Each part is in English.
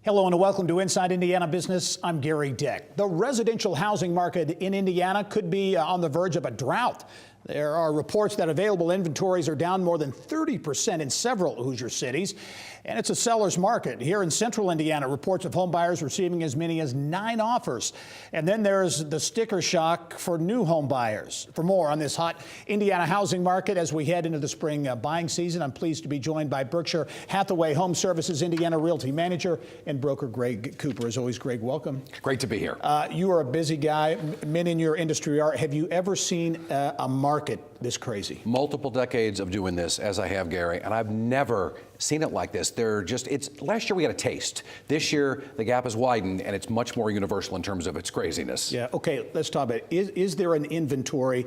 Hello and welcome to Inside Indiana Business. I'm Gary Dick. The residential housing market in Indiana could be on the verge of a drought. There are reports that available inventories are down more than 30% in several Hoosier cities, and it's a seller's market. Here in central Indiana, reports of home buyers receiving as many as 9 offers. And then there's the sticker shock for new home buyers. For more on this hot Indiana housing market as we head into the spring buying season, I'm pleased to be joined by Berkshire Hathaway HomeServices Indiana Realty Manager and broker Greg Cooper. As always, Greg, welcome. Great to be here. You are a busy guy. Many in your industry are. Have you ever seen a market this crazy? Multiple decades of doing this, as I have, Gary, and I've never seen it like this. Last year we had a taste. This year the gap has widened and it's much more universal in terms of its craziness. Yeah, okay, let's talk about it. Is there an inventory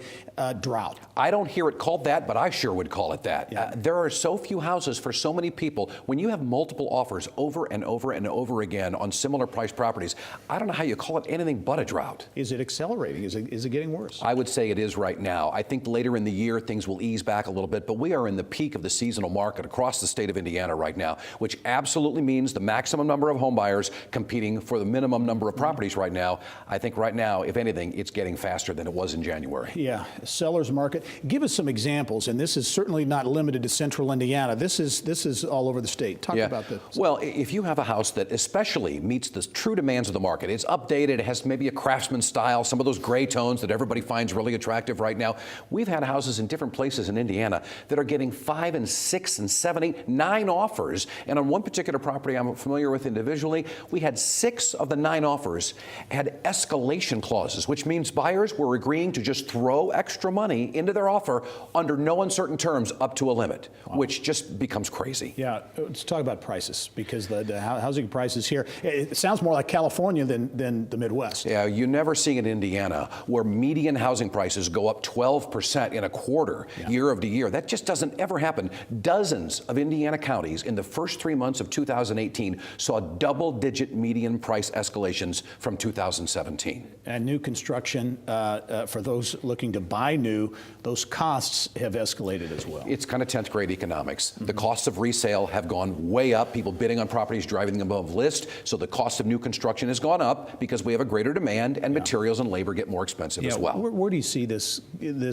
drought? I don't hear it called that, but I sure would call it that. Yeah. There are so few houses for so many people. When you have multiple offers over and over and over again on similar priced properties, I don't know how you call it anything but a drought. Is it accelerating? Is it getting worse? I would say it is right now. I think later in the year things will ease back a little bit, but we are in the peak of the seasonal market across the state of Indiana right now, which absolutely means the maximum number of home buyers competing for the minimum number of properties right now. I think right now, if anything, it's getting faster than it was in January. Yeah, seller's market. Give us some examples, and this is certainly not limited to central Indiana. This is all over the state. Talk about this. Well, if you have a house that especially meets the true demands of the market, it's updated, it has maybe a craftsman style, some of those gray tones that everybody finds really attractive right now. We've had houses in different places in Indiana that are getting 5 and 6 and 7, 8, 9 offers. And on one particular property I'm familiar with individually, we had 6 of the 9 offers had escalation clauses, which means buyers were agreeing to just throw extra money into their offer under no uncertain terms up to a limit, which just becomes crazy. Yeah, let's talk about prices, because the housing prices here, it sounds more like California than the Midwest. Yeah, you never see in Indiana where median housing prices go up 12% in a quarter year over year. That just doesn't ever happen. Dozens of Indiana counties in the first 3 months of 2018 saw double-digit median price escalations from 2017. And new construction, for those looking to buy new, those costs have escalated as well. It's kind of 10th grade economics. The costs of resale have gone way up. People bidding on properties driving them above list. So the cost of new construction has gone up because we have a greater demand, and materials and labor get more expensive as well. Where do you see this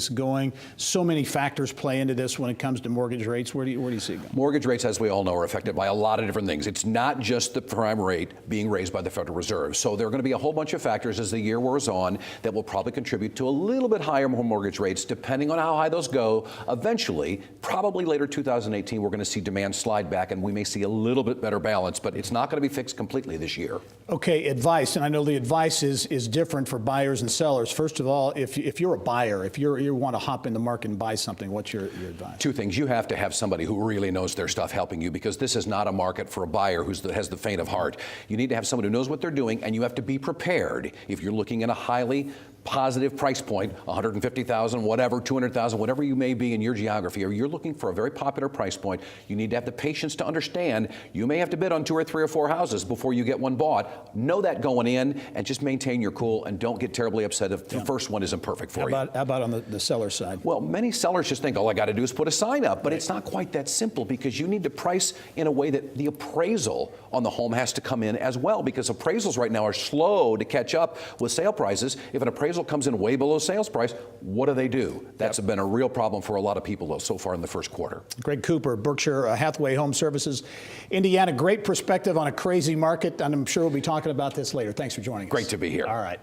going? So many factors play into this when it comes to mortgage rates. Where do you see it going? Mortgage rates, as we all know, are affected by a lot of different things. It's not just the prime rate being raised by the Federal Reserve. So there are going to be a whole bunch of factors as the year wears on that will probably contribute to a little bit higher mortgage rates, depending on how high those go. Eventually, probably later 2018, we're going to see demand slide back, and we may see a little bit better balance, but it's not going to be fixed completely this year. Okay, advice, and I know the advice is different for buyers and sellers. First of all, if you're a buyer, if you want to hop in the market and buy something, what's your advice? 2 things. You have to have somebody who really knows their stuff helping you, because this is not a market for a buyer who has the faint of heart. You need to have someone who knows what they're doing, and you have to be prepared. If you're looking at a highly positive price point, 150,000, whatever, 200,000, whatever you may be in your geography, or you're looking for a very popular price point, you need to have the patience to understand you may have to bid on 2 or 3 or 4 houses before you get one bought. Know that going in, and just maintain your cool, and don't get terribly upset if the first one isn't perfect for you. How about on the seller side? Well, many sellers just think all I got to do is put a sign up, but it's not quite that simple, because you need to price in a way that the appraisal on the home has to come in as well, because appraisals right now are slow to catch up with sale prices. If an appraisal comes in way below sales price, what do? That's been a real problem for a lot of people, though, so far in the first quarter. Greg Cooper, Berkshire Hathaway HomeServices, Indiana. Great perspective on a crazy market, and I'm sure we'll be talking about this later. Thanks for joining us. Great to be here. All right.